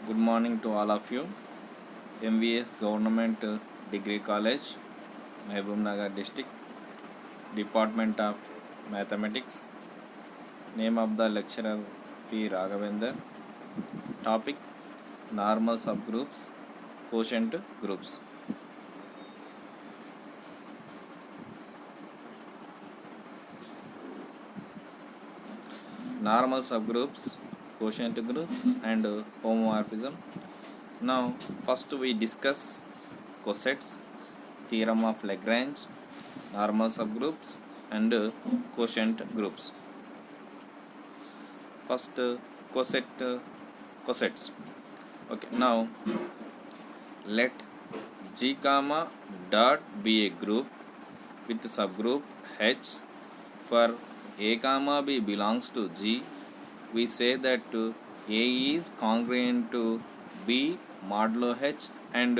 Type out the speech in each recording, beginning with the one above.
Good morning to all of you. MVS Government Degree College, Mehboob Nagar District, Department of Mathematics. Name of the lecturer P. Raghavendra. Topic: Normal subgroups, quotient groups. Normal subgroups, quotient groups, and homomorphism. Now, first we discuss cosets, theorem of Lagrange, normal subgroups, and quotient groups. First, cosets. Okay, now let G comma dot be a group with subgroup H. For A comma B belongs to G, we say that A is congruent to B modulo H and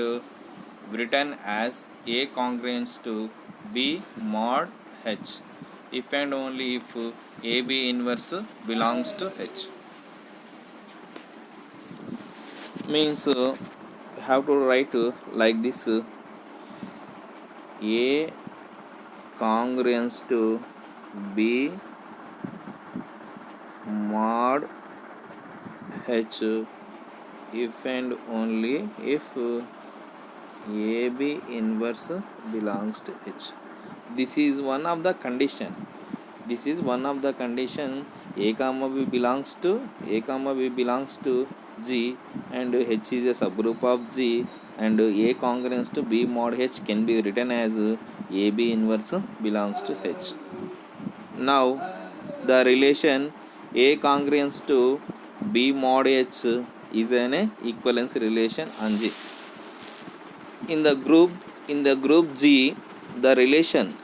written as A congruent to B mod H if and only if AB inverse belongs to H. Means have to write like this: A congruence to B mod H if and only if AB inverse belongs to H. This is one of the condition. A comma B belongs to G and H is a subgroup of G, and A congruence to B mod H can be written as AB inverse belongs to H. Now the relation A congruence to B mod H is an equivalence relation on G. In the group G, the relation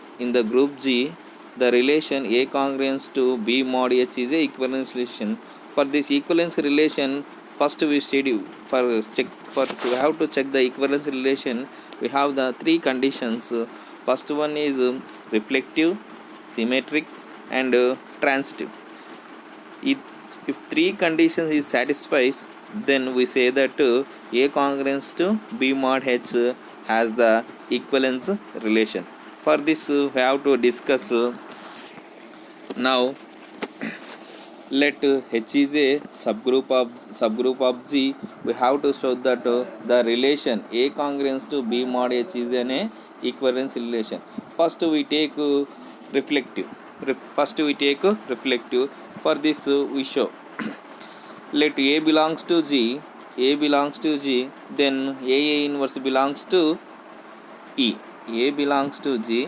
A congruence to B mod H is a equivalence relation. For this equivalence relation, first we study to have to check the equivalence relation. We have the three conditions. First one is reflective, symmetric, and transitive. If three conditions is satisfies, then we say that A congruence to B mod H has the equivalence relation. For this we have to discuss now. Let H is a subgroup of G. We have to show that the relation A congruence to B mod H is an equivalence relation. First we take reflective. For this we show let A belongs to G, then A inverse belongs to E. A belongs to G,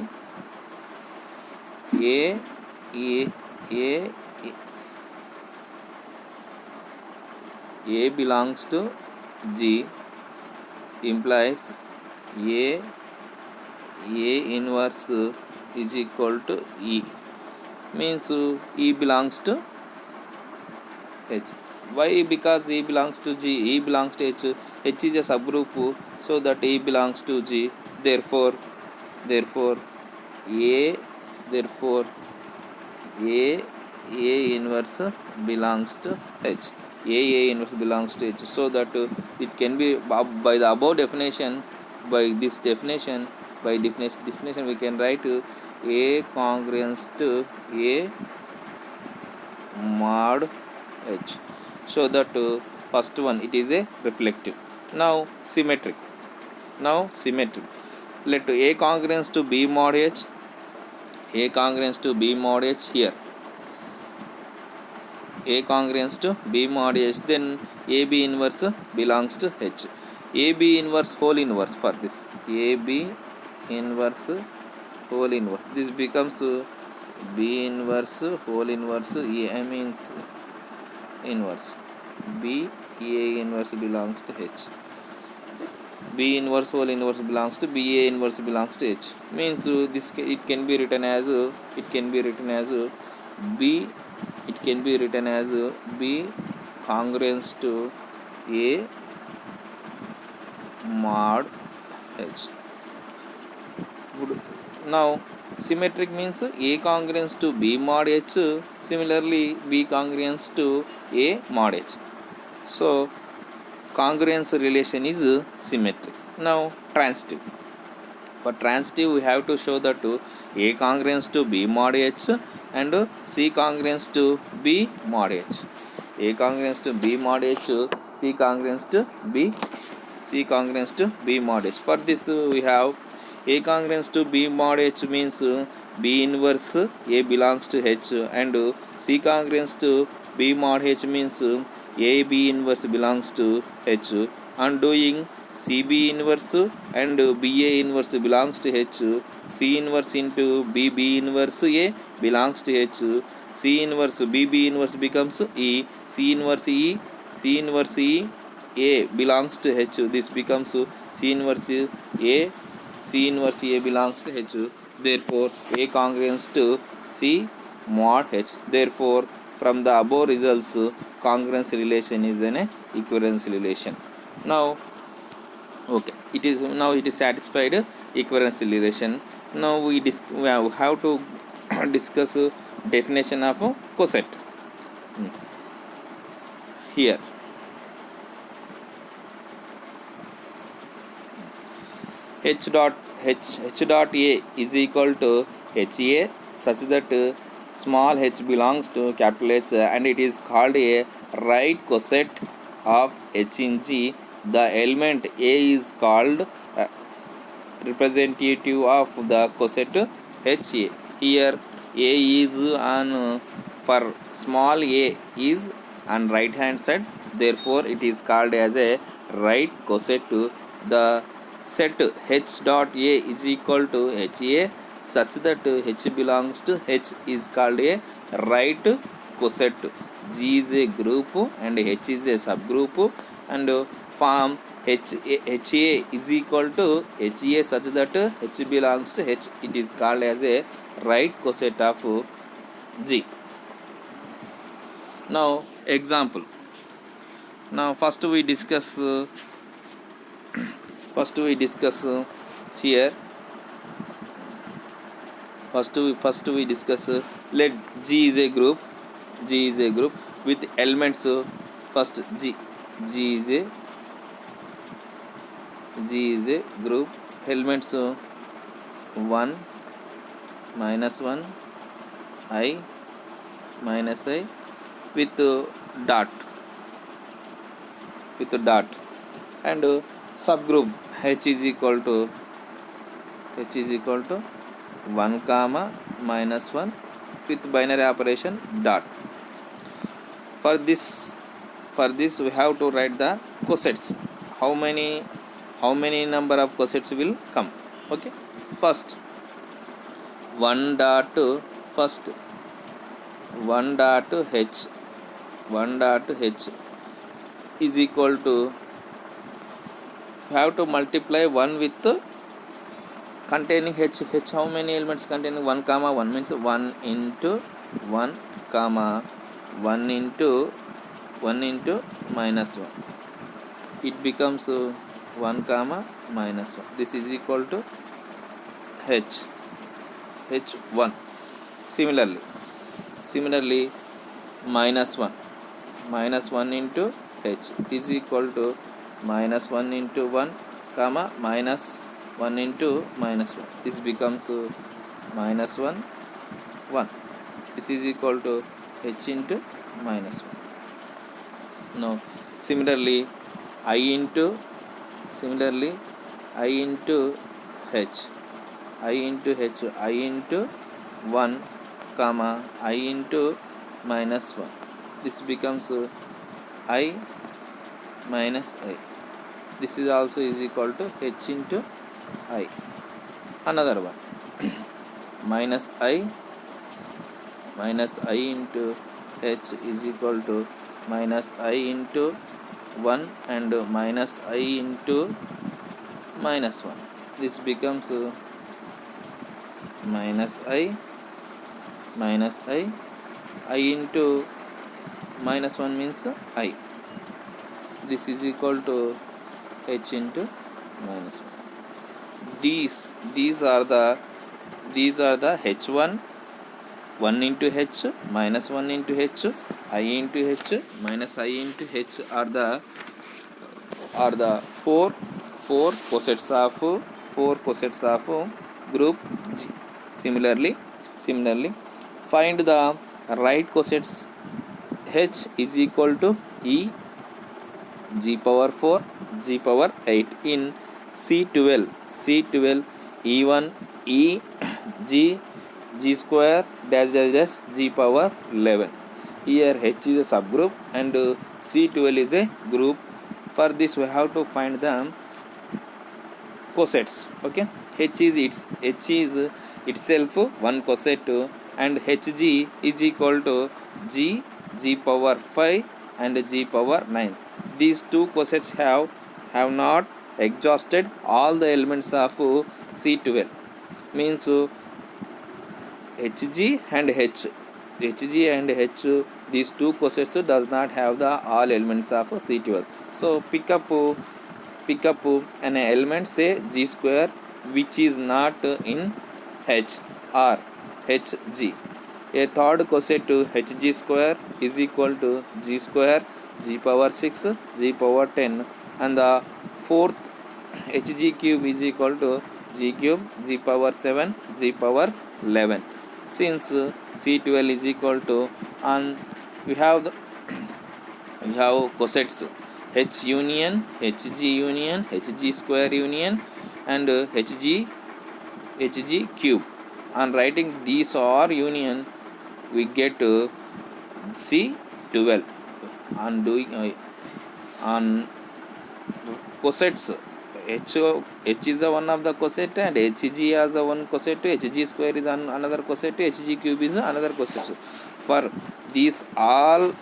A belongs to G implies A inverse is equal to E. Means E belongs to H. Why? Because E belongs to G, E belongs to H. H is a subgroup, so that E belongs to G. Therefore A inverse belongs to H. A inverse belongs to H. So that it can be by the above definition. By definition we can write A congruence to A mod H. So that first one it is a reflective. Now symmetric. Let A congruence to B mod H. Here. A congruence to B mod H, then AB inverse belongs to H. AB inverse whole inverse for this. AB inverse whole inverse. This becomes B inverse whole inverse. A means inverse. B A inverse belongs to H. B inverse whole inverse belongs to B A inverse belongs to H. Means it can be written as B. It can be written as B congruence to A mod H. Good. Now symmetric means A congruence to B mod H, similarly B congruence to A mod H. So congruence relation is symmetric. Now transitive. For transitive we have to show that A congruence to B mod H and C congruence to B mod H. A congruence to B mod H, C congruence to B mod H. For this we have A congruence to B mod H means B inverse A belongs to H, and C congruence to B mod H means A B inverse belongs to H. On doing CB inverse and BA inverse belongs to H, C inverse into BB inverse A belongs to H, C inverse BB inverse becomes E, C inverse E A belongs to H. This becomes C inverse A, C inverse A belongs to H. Therefore A congruence to C mod H. Therefore from the above results congruence relation is an equivalence relation. Now it is satisfied equivalence relation. Now we have to discuss definition of coset. Here H dot A is equal to HA such that small h belongs to capital H, and it is called a right coset of H in G. The element A is called representative of the coset HA. Here A is on for small a is on right hand side, therefore it is called as a right coset to the set H dot A is equal to HA such that H belongs to H is called a right coset. G is a group and H is a subgroup, and form HA is equal to HA such that H belongs to H. It is called as a right coset of G. Now example. Now first we discuss here. First we discuss let G is a group. G is a group with elements. First G is a group, elements 1 minus 1 I minus I with dot and subgroup H is equal to 1 comma minus 1 with binary operation dot. For this we have to write the cosets. How many number of cosets will come? Okay, first 1 dot H is equal to, you have to multiply 1 with containing H. How many elements containing 1 comma 1 means 1 into 1 comma 1 into minus 1. It becomes 1 comma minus 1. This is equal to H1. Similarly minus 1 into H is equal to minus 1 into 1 comma minus 1 into minus 1. This becomes minus 1. This is equal to H into minus 1. Now similarly I into H, I into 1 comma I into minus 1. This becomes I minus I. This is also is equal to H into I. Another one minus I into H is equal to minus I into 1 and minus I into minus 1. This becomes minus I into minus 1 means I. This is equal to H into minus 1. These are the H1, 1 into H, minus 1 into H, I into H, minus I into H are the are the four cosets of group G. Similarly, find the right cosets. H is equal to E G power 4 G power 8 in C12 E1 E G G square dash G power 11. Here H is a subgroup and C12 is a group. For this we have to find the cosets. Okay, H is itself one coset and Hg is equal to G power 5 and G power 9. These two cosets have not exhausted all the elements of C12. Means Hg and H, these two cosets does not have the all elements of C12. So pick up an element, say G square, which is not in H or Hg. A third coset to Hg square is equal to G square G power 6 G power 10, and the fourth Hg cube is equal to G cube G power 7 G power 11. Since C12 is equal to, and we have cosets H union Hg union Hg square union and Hg cube. On writing these are union, we get C12. On doing on cosets, H is one of the coset and Hg as one coset, Hg square is another coset, Hg cube is another coset. For these all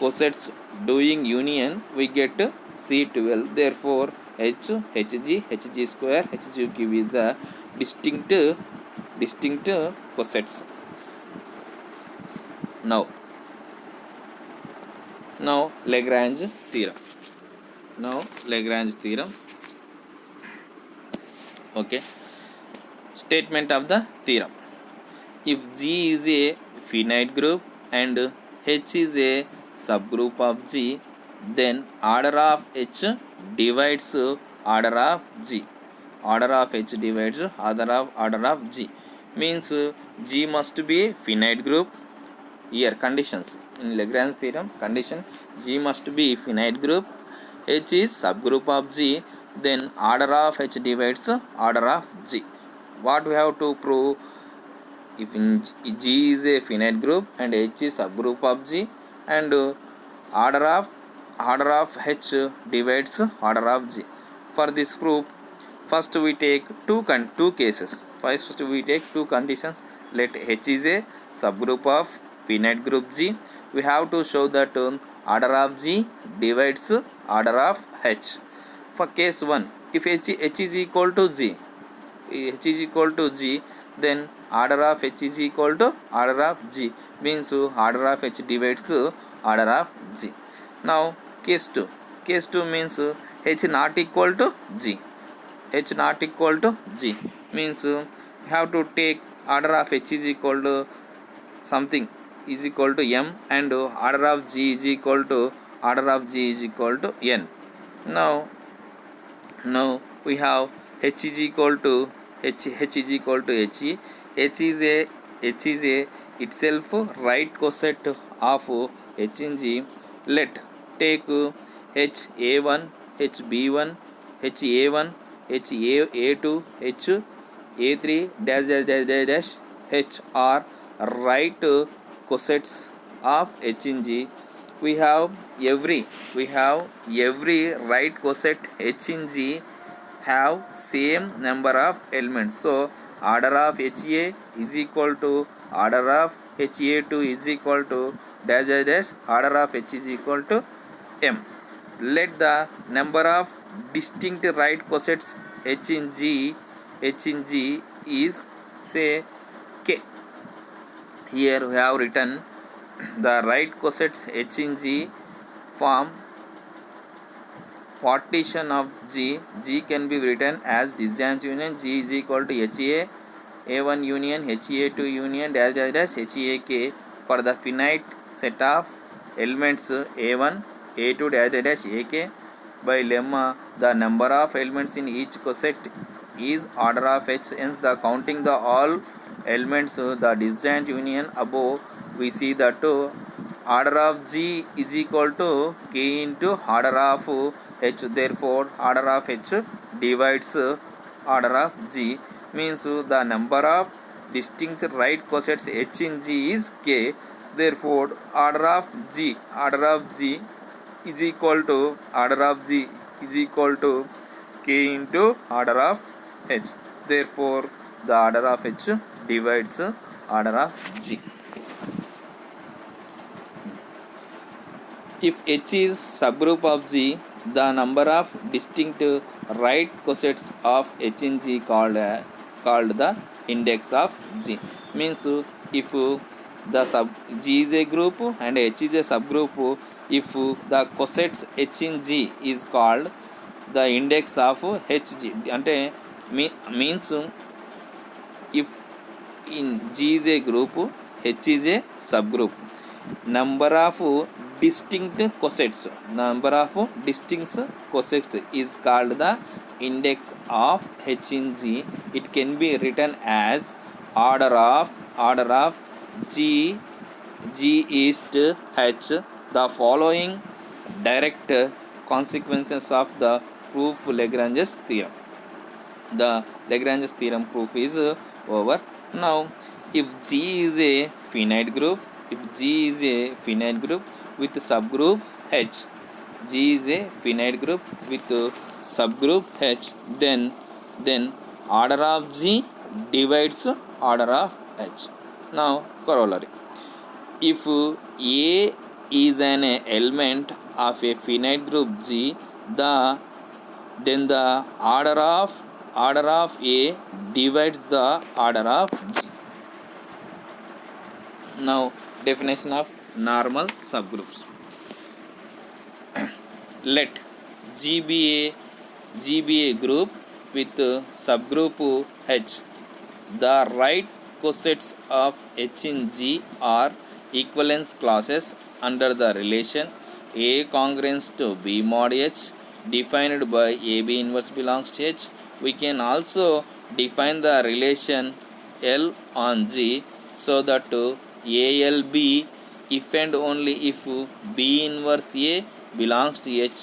cosets doing union, we get C12. Therefore Hg square, Hg cube is the distinct cosets. Now Lagrange theorem. Okay, statement of the theorem. If G is a finite group and H is a subgroup of G, then order of H divides order of G. Order of H divides order of G. Means G must be a finite group. Here conditions in Lagrange theorem, condition: G must be finite group, H is subgroup of G, then order of H divides order of G. What we have to prove? If G is a finite group and H is subgroup of G, and order of H divides order of G. For this proof, first we take two cases. First we take two conditions. Let H is a subgroup of finite group G. We have to show that order of G divides order of H. For case 1, if H is equal to G, then order of H is equal to order of G, means order of H divides order of G. Now case 2 means H not equal to G. H not equal to G means you have to take order of H is equal to something is equal to M, and order of G is equal to N. Now we have H is equal to H is equal to H. H is a itself right coset of H in G. Let take H A1 H B1 H A1 H A2 H A3 dash H are right cosets of H in G. We have every right coset H in G have same number of elements. So order of HA is equal to order of HA2 is equal to dash order of H is equal to M. Let the number of distinct right cosets H in G is, say, K. Here we have written the right cosets H in G form partition of G. G can be written as disjoint union. G is equal to HA A1 union HA2 union dash HAK for the finite set of elements A1 A2 dash AK. by lemma the number of elements in each coset is order of h, hence the counting the all elements the disjoint union above, we see that order of g is equal to k into order of h, therefore order of h divides order of g, means the number of distinct right cosets h in g is k, therefore order of g is equal to k into order of h, therefore the order of h divides order of g. If h is subgroup of g, the number of distinct right cosets of h in g called the index of g, means if the g is a group and h is a subgroup, if the cosets h in g is called the index of hg, అంటే means if in g is a group, h is a subgroup, number of distinct cosets is called the index of h in g. It can be written as order of g is to h. The following direct consequences of the proof Lagrange's theorem. The Lagrange's theorem proof is over. Now if g is a finite group with subgroup h, g is a finite group with subgroup h, then order of g divides order of h. Now corollary, if a is an element of a finite group g, then the order of a divides the order of g. Now definition of normal subgroups. Let g be a group with subgroup h. The right cosets of h in g are equivalence clauses under the relation a congruence to b mod h defined by ab inverse belongs to h. We can also define the relation L on G so that ALB if and only if B inverse A belongs to H,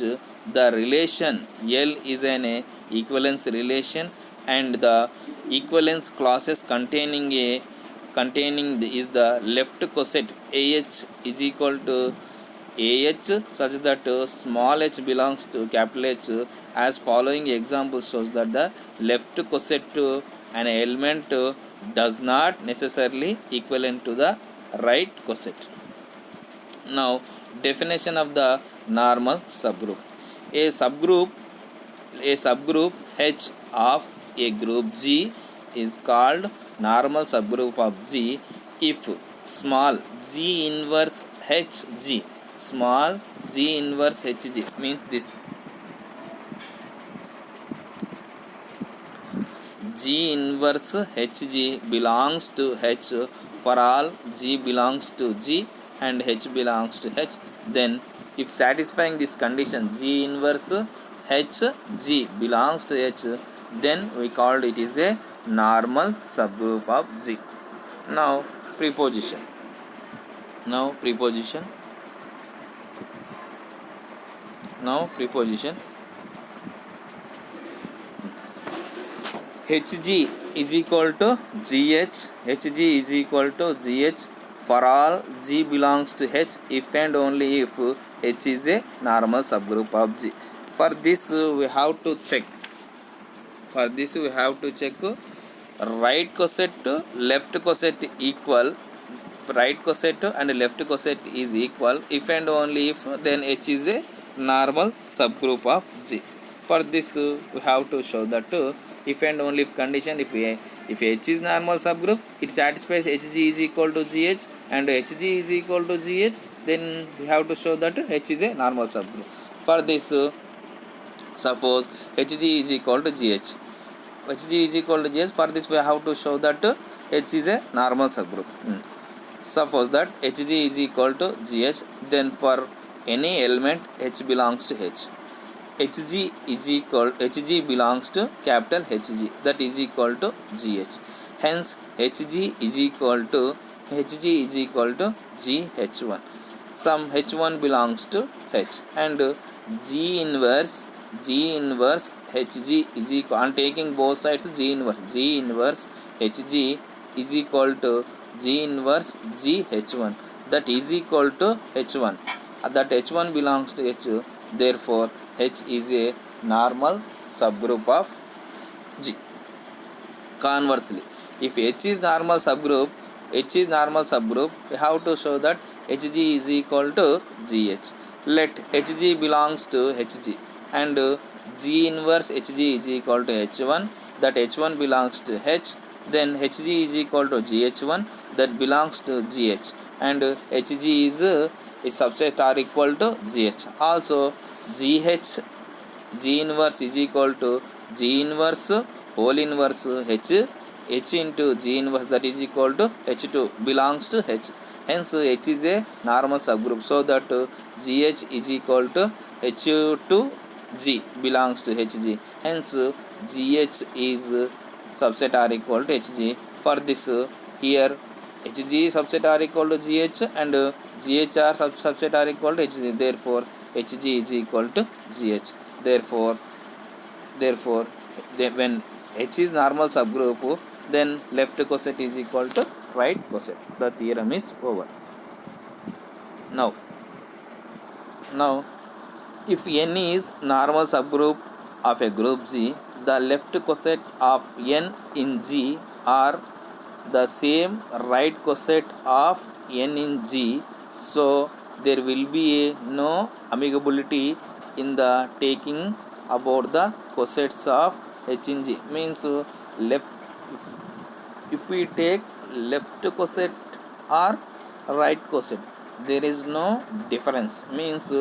the relation L is an equivalence relation and the equivalence clauses containing is the left coset AH is equal to AH such that small h belongs to capital H, as following example shows that the left coset to an element does not necessarily equivalent to the right coset. Now definition of the normal subgroup. A subgroup H of a group G is called normal subgroup of G if small g inverse Hg, small g inverse Hg means this g inverse Hg belongs to H for all g belongs to G and H belongs to H, then if satisfying this condition g inverse Hg belongs to H, then we called it is a normal subgroup of G. Now preposition. Hg is equal to gh for all g belongs to H if and only if H is a normal subgroup of G. For this we have to check right coset to left coset equal, right coset and left coset is equal if and only if then H is a normal subgroup of G. For this we have to show that if and only if condition, if H is normal subgroup, it satisfies Hg is equal to Gh and Hg is equal to Gh, then we have to show that H is a normal subgroup. For this suppose Hg is equal to Gh, for this we have to show that H is a normal subgroup. Suppose that Hg is equal to Gh, then for any element H belongs to H, Hg is equal Hg belongs to capital Hg, that is equal to Gh. Hence Hg is equal to Gh1. Some H1 belongs to H, and G inverse Hg is equal, I am taking both sides, G inverse Hg is equal to G inverse Gh1, that is equal to H1, that H1 belongs to H, therefore H is a normal subgroup of G. Conversely, if H is normal subgroup, we have to show that Hg is equal to Gh. Let Hg belongs to Hg, and G inverse Hg is equal to H1, that H1 belongs to H, then Hg is equal to Gh1, that belongs to Gh, and Hg is a subset are equal to Gh. Also Gh, G inverse is equal to G inverse whole inverse H into G inverse, that is equal to H2 belongs to H. Hence H is a normal subgroup, so that Gh is equal to H2 G belongs to Hg. Hence Gh is subset are equal to Hg. For this here Hg subset are equal to Gh, and Ghr subset are equal to Hg. Therefore Hg is equal to Gh. Therefore when H is normal subgroup, then left coset is equal to right coset. The theorem is over. Now if n is normal subgroup of a group G, the left coset of n in G are the same right coset of n in G, so there will be no ambiguity in the taking about the cosets of H in G. Means left, if we take left coset or right coset, there is no difference. Means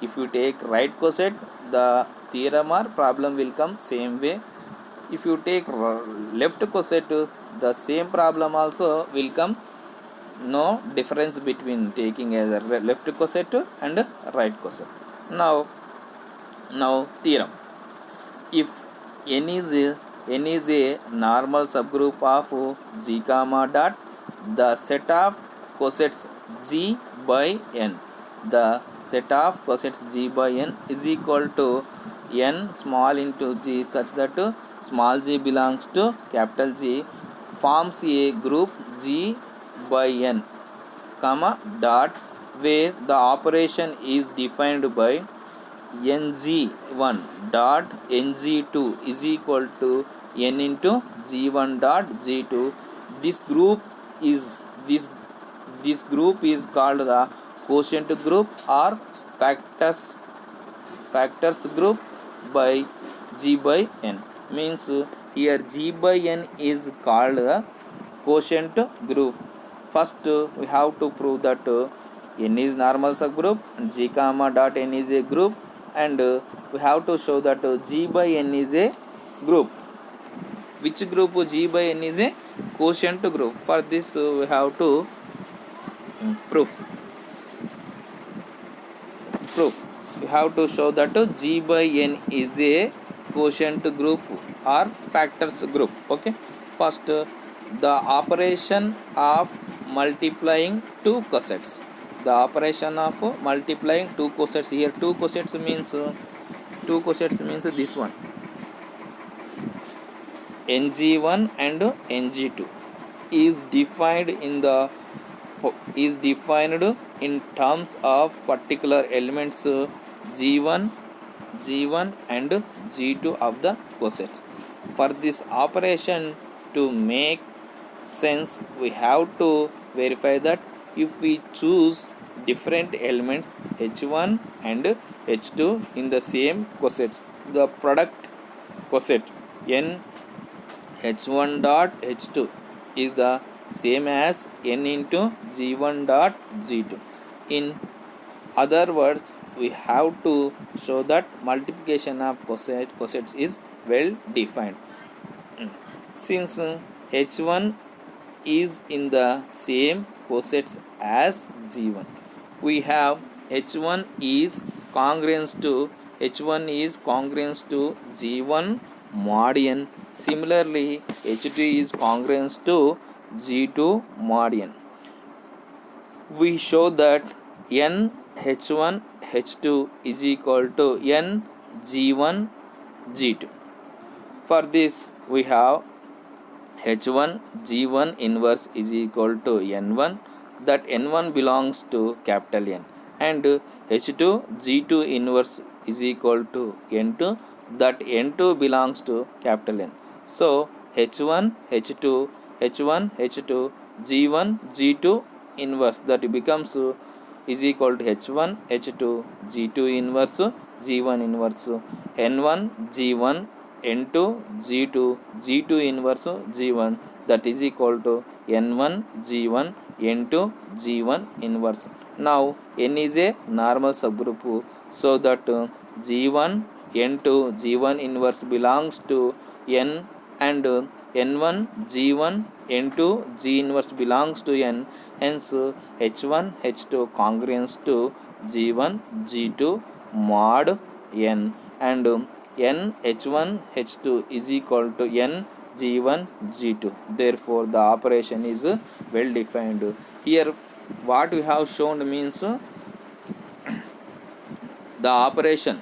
if you take right coset, the theorem or problem will come same way. If you take left coset, the same problem also will come. No difference between taking as a left coset and right coset. Now theorem: if n is a normal subgroup of G comma dot, the set of cosets G by n, the set of cosets G by n is equal to n small into G, such that small g belongs to capital G, forms a group G by n comma dot, where the operation is defined by ng1 dot ng2 is equal to n into g1 dot g2. This group is called the quotient group or factors group by G by n. Means here G by n is called the quotient group. First we have to prove that n is normal subgroup and G comma dot n is a group, and we have to show that G by n is a group. Which group? G by n is a quotient group. For this we have to prove. We have to show that G by n is a quotient group or factors group. Okay. First, the operation of multiplying two cosets. The operation of multiplying two cosets. Here two cosets means this one, ng1 and ng2 is defined in terms of particular elements g1 and g2 of the cosets. For this operation to make sense, we have to verify that if we choose different elements h1 and h2 in the same coset, the product coset n h1 dot h2 is the same as n into g1 dot g2. In other words, we have to show that multiplication of cosets is well defined. Since h1 is in the same cosets as g1, we have h1 is congruent to H1 is congruent to G1 mod n. Similarly, H2 is congruent to G2 mod n. We show that n H1 H2 is equal to n G1 G2. For this we have H1 G1 inverse is equal to N1, that N1 belongs to capital N, and H2 G2 inverse is equal to N2, that N2 belongs to capital N. So H1 H2 H1 H2 G1 G2 inverse, that becomes is equal to H1 H2 G2 inverse G1 inverse N1 G1 N2 G2 G2 inverse G1, that is equal to N1 G1 N2 G1 inverse. Now N is a normal subgroup, so that G1 N2 G1 inverse belongs to N, and N1 G1 N2 G inverse belongs to N. Hence H1 H2 congruent to G1 G2 mod N, and n H1 H2 is equal to n G1 G2. Therefore the operation is well defined. Here what we have shown means the operation,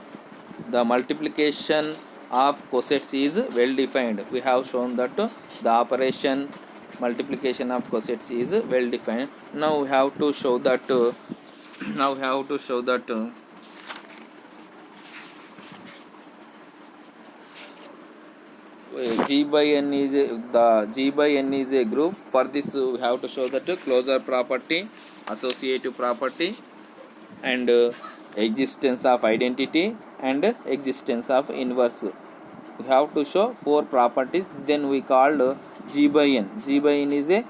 the multiplication of cosets is well defined. We have shown that the operation multiplication of cosets is well defined. Now we have to show that G by n is a group. For this we have to show that closure property, associative property, and existence of identity and existence of inverse. We have to show 4 properties. Then we called G by n. G by n is a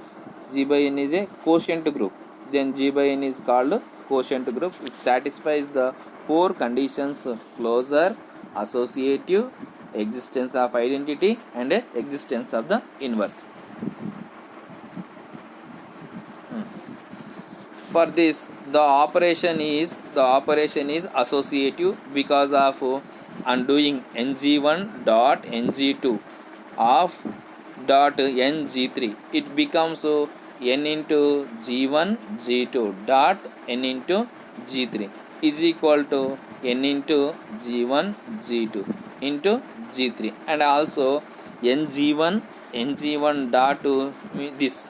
quotient group. Then G by n is called quotient group. It satisfies the 4 conditions: closure, associative, existence of identity, and existence of the inverse. For this the operation is associative because of undoing ng1 dot ng2 of dot ng3. It becomes n into g1 g2 dot n into g3 is equal to n into g1 g2 into g3, and also ng1 dot this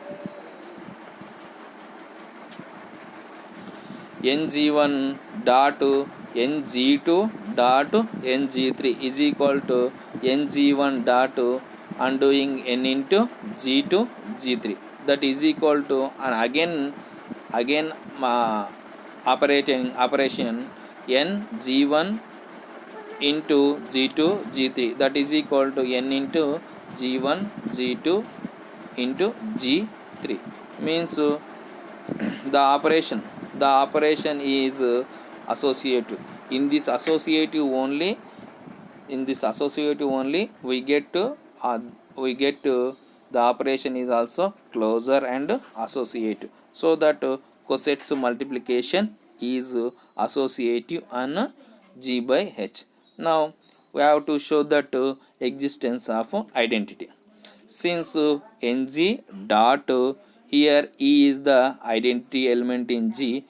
ng1 dot ng2 dot ng3 is equal to ng1 dot undoing n into g2 g3, that is equal to, and again operation n g1 into g2 g3, that is equal to n into g1 g2 into g3. Means the operation is associative. In this associative only we get the operation is also closure and associative, so that cosets multiplication is associative on G by H. Now we have to show that existence of identity. Since ng dot here E is the identity element in G,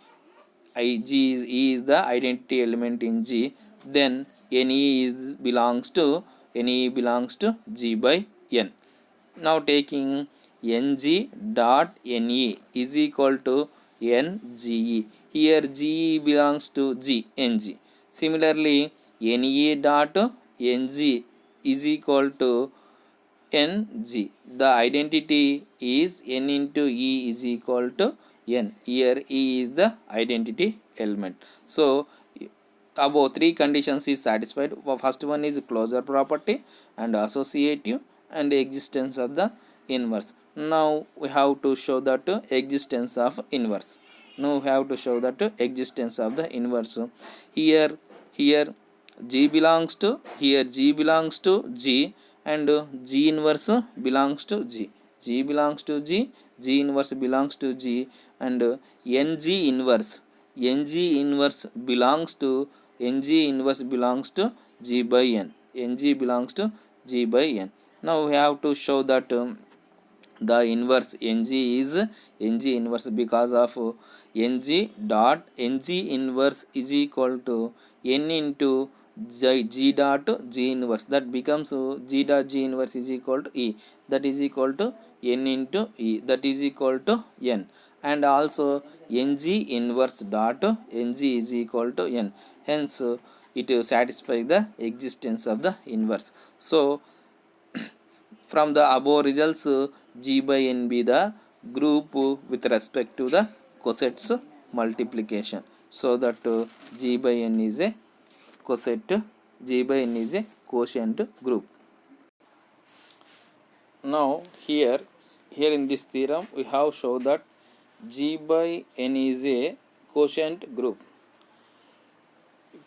E is the identity element in G, then NE belongs to G by N. Now taking ng dot NE is equal to NGE. Here GE belongs to NG. Similarly, NE dot NG is equal to NG. The identity is N into E is equal to N. Here E is the identity element. So above 3 conditions is satisfied. First one is closure property and associative and existence of the inverse. Now we have to show that existence of inverse. Here G belongs to G, and G inverse belongs to G. G belongs to G inverse belongs to G, and NG inverse belongs to Ng inverse belongs to G by N. Ng belongs to G by N. Now we have to show that the inverse Ng is Ng inverse because of Ng dot Ng inverse is equal to N into G dot G inverse. That becomes G dot G inverse is equal to E. That is equal to N into E. That is equal to N. And also Ng inverse dot Ng is equal to N. Hence it satisfies the existence of the inverse. So from the above results, G by N be the group with respect to the cossets multiplication. So that G by N is a coset, G by N is a quotient group. Now here in this theorem we have shown that G by N is a quotient group.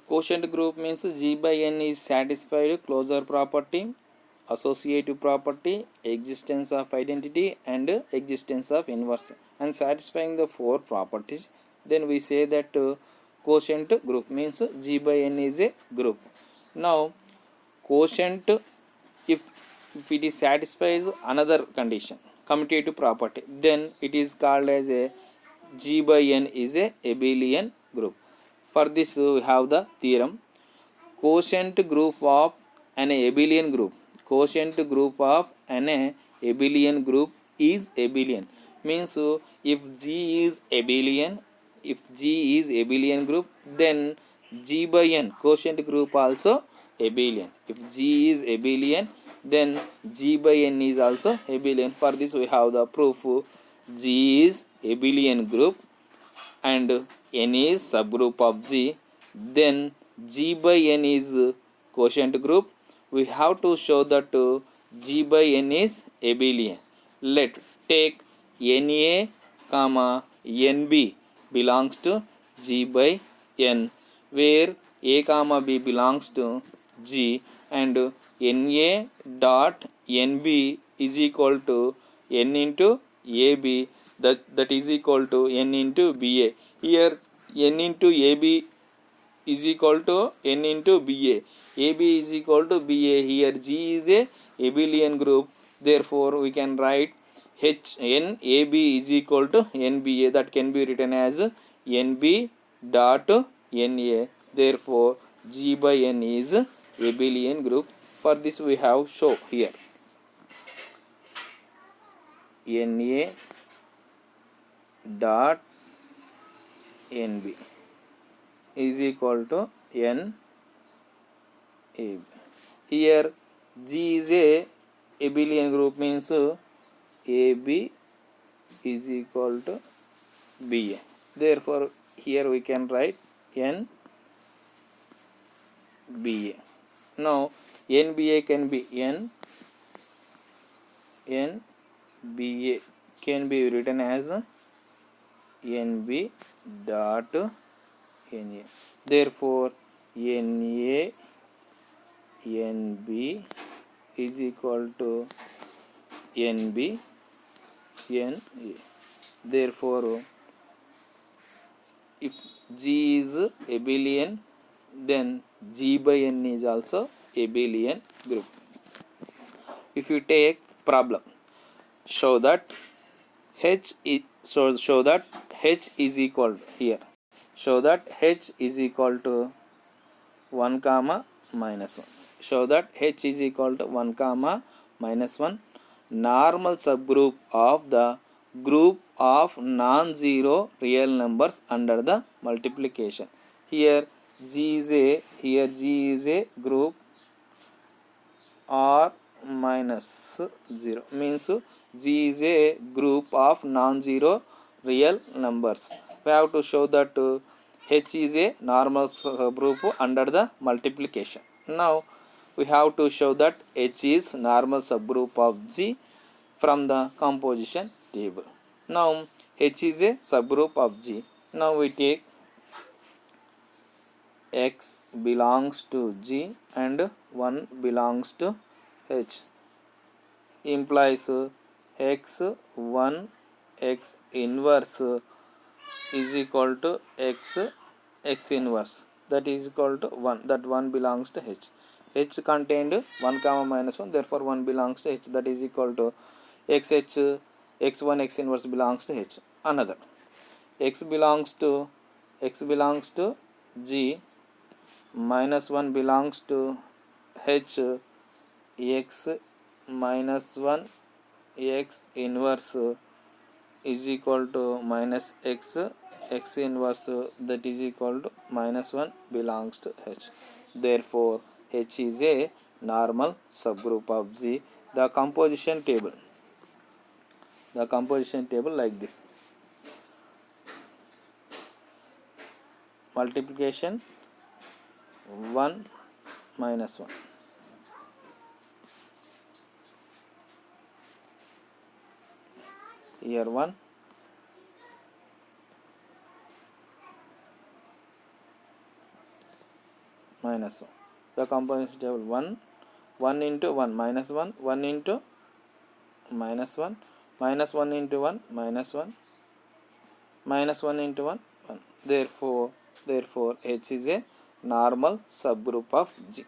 Quotient group means G by N is satisfied closure property, associative property, existence of identity and existence of inverse, and satisfying the four properties, then we say that quotient group means G by N is a group. Now quotient, if it is satisfies another condition, commutative property, then it is called as a G by N is a abelian group. For this we have the theorem: quotient group of an abelian group. Quotient group of an abelian group is abelian. Means if G is abelian group, then G by N quotient group also abelian. If G is abelian, then G by N is also abelian. For this we have the proof: G is abelian group and N is subgroup of G, then G by N is quotient group. We have to show that G by N is abelian. Let take Na comma Nb belongs to G by N, where A comma B belongs to G, and Na dot Nb is equal to N into AB, that is equal to N into BA. Here N into AB is equal to N into BA. AB is equal to BA. Here G is a abelian group. Therefore we can write NAB is equal to NBA. That can be written as NB dot NA. Therefore G by N is abelian group. For this we have show here NA dot NB is equal to NAB. Here G is a abelian group, means AB is equal to BA. Therefore here we can write NBA. Now NBA can be NBA can be written as NB dot NA. Therefore NA NB is equal to NB NA. Therefore if G is abelian, then G by N is also abelian group. If you take problem, show that H is show that H is equal to, here show that H is equal to 1 comma minus 1. Show that H is equal to 1 comma minus 1 normal subgroup of the group of non-zero real numbers under the multiplication. Here G is a group R minus 0, means G is a group of non-zero real numbers. We have to show that H is a normal subgroup under the multiplication. Now we have to show that H is normal subgroup of G from the composition table. Now H is a subgroup of G. Now we take X belongs to G and 1 belongs to H, implies X1 X inverse is equal to X inverse. that is equal to 1, that 1 belongs to H. H contained 1 comma minus 1, therefore 1 belongs to H, that is equal to XH, x1 x inverse belongs to H. Another x belongs to G, minus 1 belongs to H, x minus 1 x inverse is equal to minus x inverse, that is equal to minus 1 belongs to H. Therefore H is a normal subgroup of G. The composition table like this: multiplication 1 minus 1, here 1, minus 1. The composition table 1 into 1 minus 1, 1 into minus 1, minus 1 into 1 minus 1, minus 1 into 1 1. Therefore H is a normal subgroup of G.